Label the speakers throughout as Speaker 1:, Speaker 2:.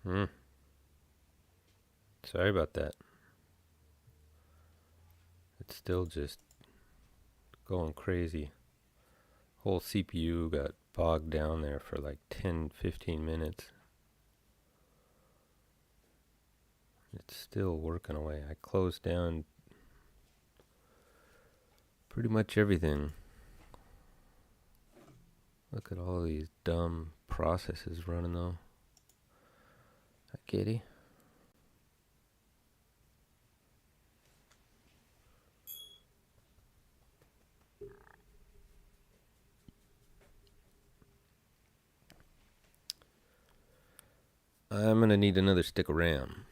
Speaker 1: Hmm. Sorry about that. It's still just going crazy. Whole CPU got bogged down there for like 10, 15 minutes. It's still working away. I closed down pretty much everything. Look at all these dumb processes running though. Hi, kitty. I'm gonna need another stick of RAM.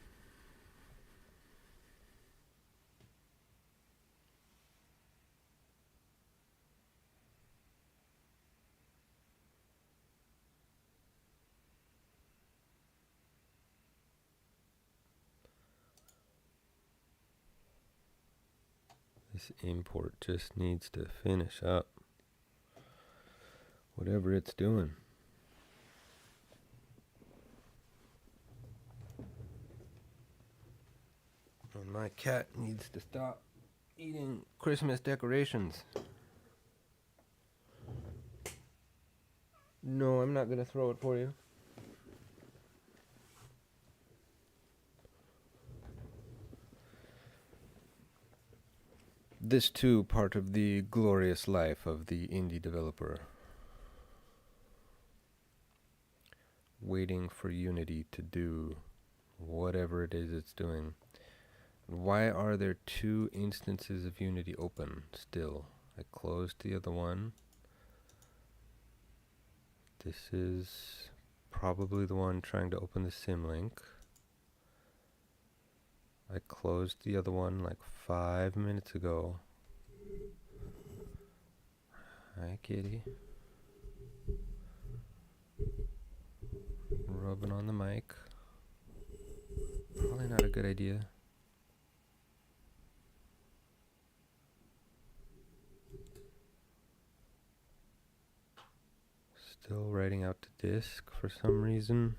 Speaker 1: This import just needs to finish up whatever it's doing. And my cat needs to stop eating Christmas decorations. No, I'm not gonna throw it for you. This too part of the glorious life of the indie developer. Waiting for Unity to do whatever it is it's doing. Why are there two instances of Unity open still? I closed the other one. This is probably the one trying to open the symlink. I closed the other one like 5 minutes ago. Hi, kitty. Rubbing on the mic. Probably not a good idea. Still writing out to disk for some reason.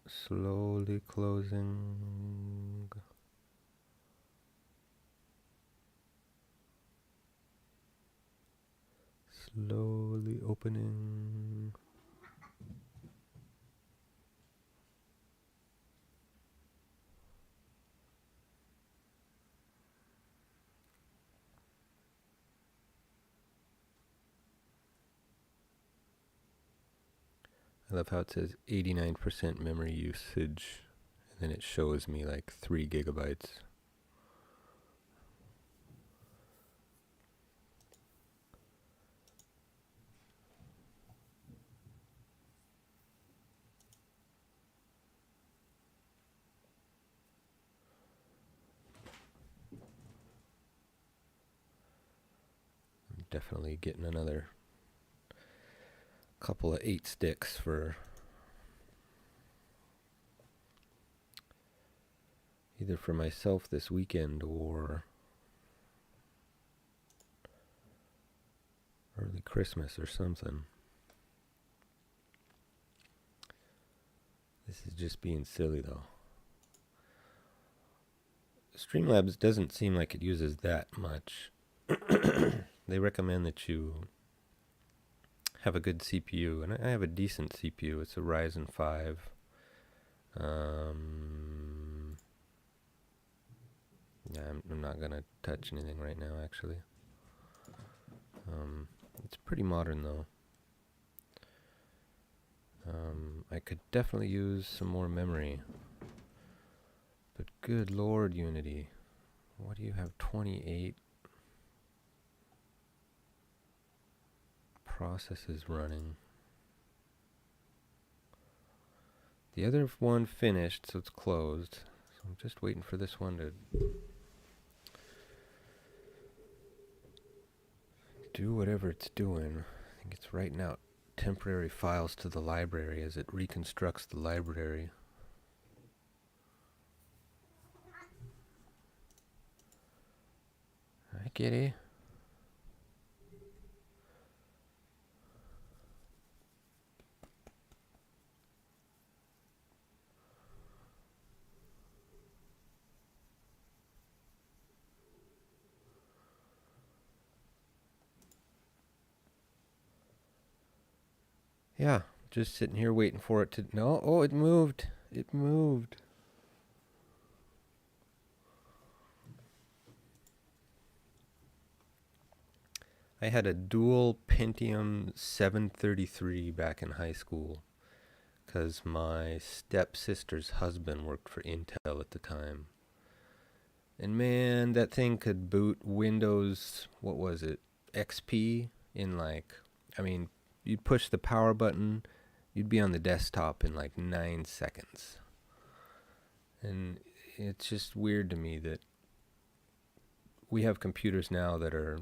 Speaker 1: Slowly closing. Slowly opening. I love how it says 89% memory usage, and then it shows me like 3 gigabytes. I'm definitely getting another couple of 8 sticks for either for myself this weekend or early Christmas or something. This is just being silly though. Streamlabs doesn't seem like it uses that much. They recommend that you have a good CPU, and I have a decent CPU. It's a Ryzen 5. Yeah, I'm not gonna touch anything right now, actually. It's pretty modern though. I could definitely use some more memory. But good lord, Unity. What do you have? 28 processes running. The other one finished, so it's closed. So I'm just waiting for this one to do whatever it's doing. I think it's writing out temporary files to the library as it reconstructs the library. kitty. Yeah, just sitting here waiting for it to... No, oh, it moved. It moved. I had a dual Pentium 733 back in high school because my stepsister's husband worked for Intel at the time. And man, that thing could boot Windows, what was it, XP in you'd push the power button, you'd be on the desktop in like 9 seconds. And it's just weird to me that we have computers now that are,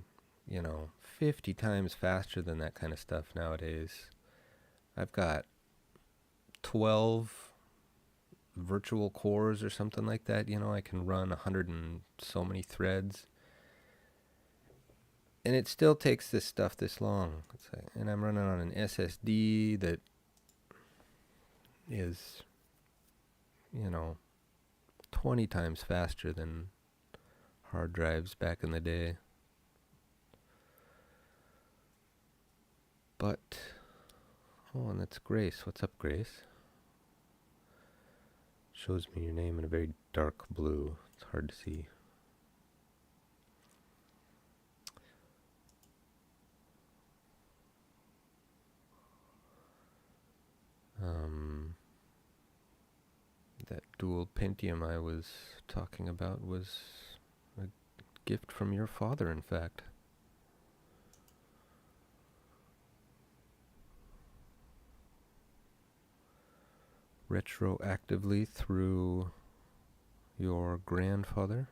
Speaker 1: 50 times faster than that kind of stuff nowadays. I've got 12 virtual cores or something like that. I can run 100 and so many threads. And it still takes this stuff this long. And I'm running on an SSD that is, 20 times faster than hard drives back in the day. But, and that's Grace. What's up, Grace? Shows me your name in a very dark blue. It's hard to see. That dual Pentium I was talking about was a gift from your father, in fact. Retroactively through your grandfather.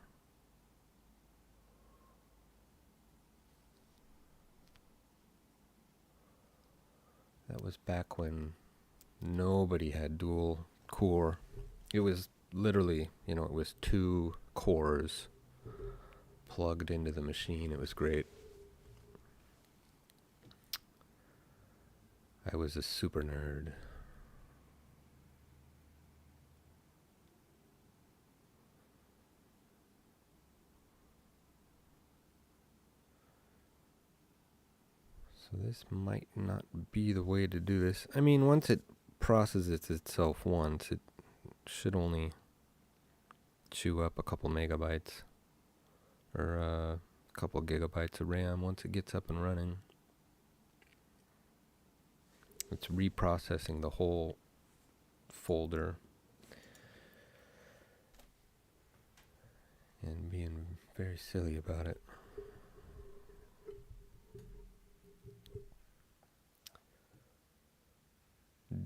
Speaker 1: That was back when nobody had dual core. It was literally, it was 2 cores plugged into the machine. It was great. I was a super nerd. So this might not be the way to do this. I mean, once it processes itself once, it should only chew up a couple megabytes or a couple gigabytes of RAM once it gets up and running. It's reprocessing the whole folder and being very silly about it.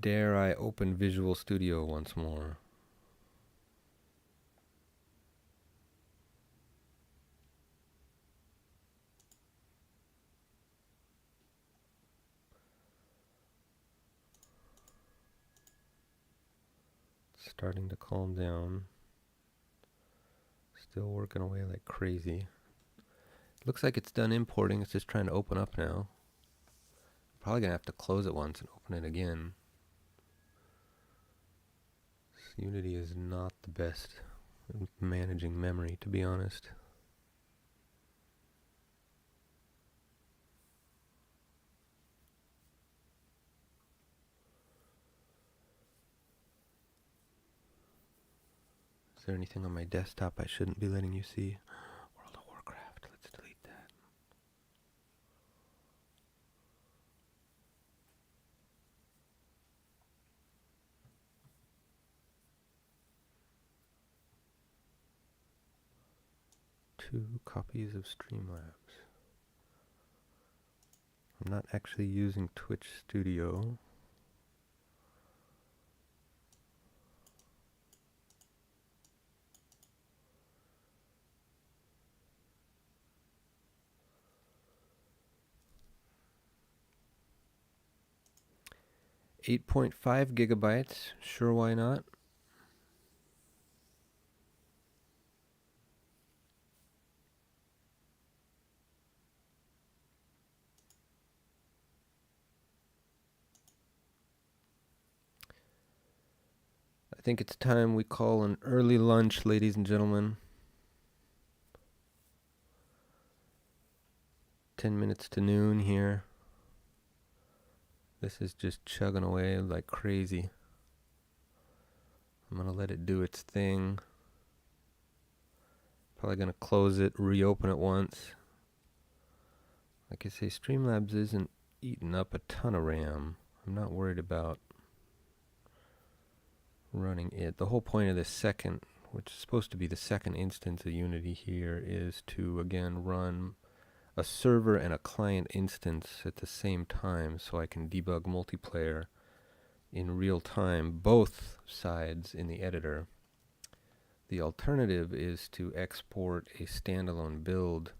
Speaker 1: Dare I open Visual Studio once more? It's starting to calm down. Still working away like crazy. Looks like it's done importing. It's just trying to open up now. Probably gonna have to close it once and open it again. Unity is not the best at managing memory, to be honest. Is there anything on my desktop I shouldn't be letting you see? World of Warcraft, let's delete that. Two copies of Streamlabs. I'm not actually using Twitch Studio. .5 gigabytes, sure, why not? think it's time we call an early lunch, ladies and gentlemen. 10 minutes to noon here. This is just chugging away like crazy. I'm going to let it do its thing. Probably going to close it, reopen it once. Like I say, Streamlabs isn't eating up a ton of RAM. I'm not worried about running it. The whole point of this second, which is supposed to be the second instance of Unity here, is to again run a server and a client instance at the same time so I can debug multiplayer in real time, both sides in the editor. The alternative is to export a standalone build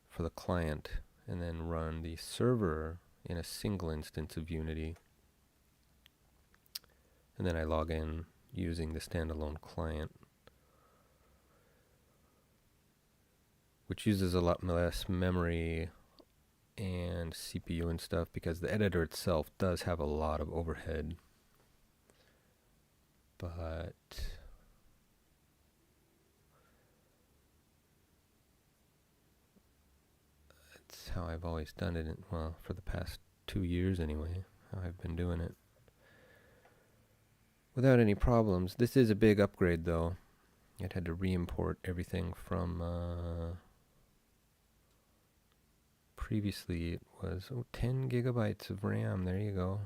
Speaker 1: for the client and then run the server in a single instance of Unity. And then I log in using the standalone client, which uses a lot less memory and CPU and stuff because the editor itself does have a lot of overhead. But that's how I've always done it, well, for the past 2 years anyway, how I've been doing it. Without any problems. This is a big upgrade though. It had to re-import everything from previously it was 10 gigabytes of RAM. There you go.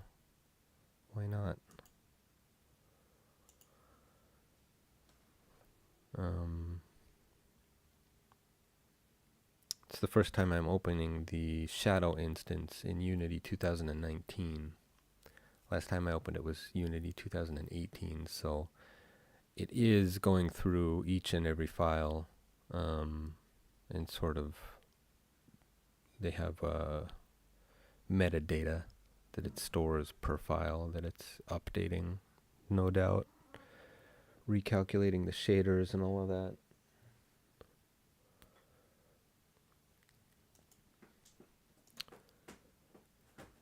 Speaker 1: Why not? It's the first time I'm opening the Shadow instance in Unity 2019. Last time I opened it was Unity 2018, so it is going through each and every file, and sort of they have metadata that it stores per file that it's updating, no doubt, recalculating the shaders and all of that.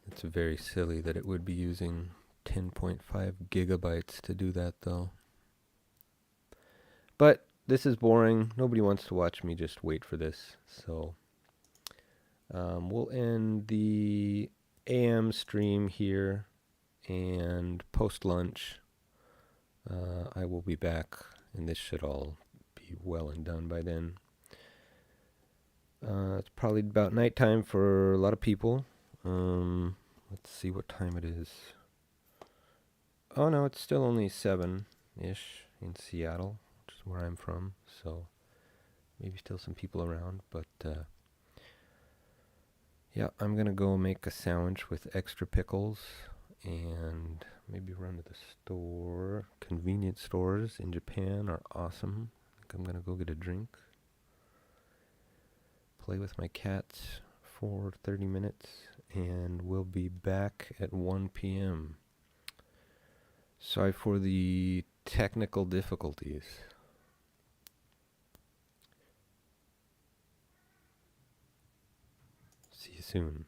Speaker 1: It's very silly that it would be using 10.5 gigabytes to do that though. But this is boring. Nobody wants to watch me just wait for this. So we'll end the AM stream here, and post-lunch I will be back, and this should all be well and done by then. It's probably about nighttime for a lot of people. Let's see what time it is. Oh no, it's still only 7-ish in Seattle, which is where I'm from, so maybe still some people around, but yeah, I'm gonna go make a sandwich with extra pickles and maybe run to the store. Convenience stores in Japan are awesome. I think I'm gonna go get a drink, play with my cats for 30 minutes, and we'll be back at 1 p.m. Sorry for the technical difficulties. See you soon.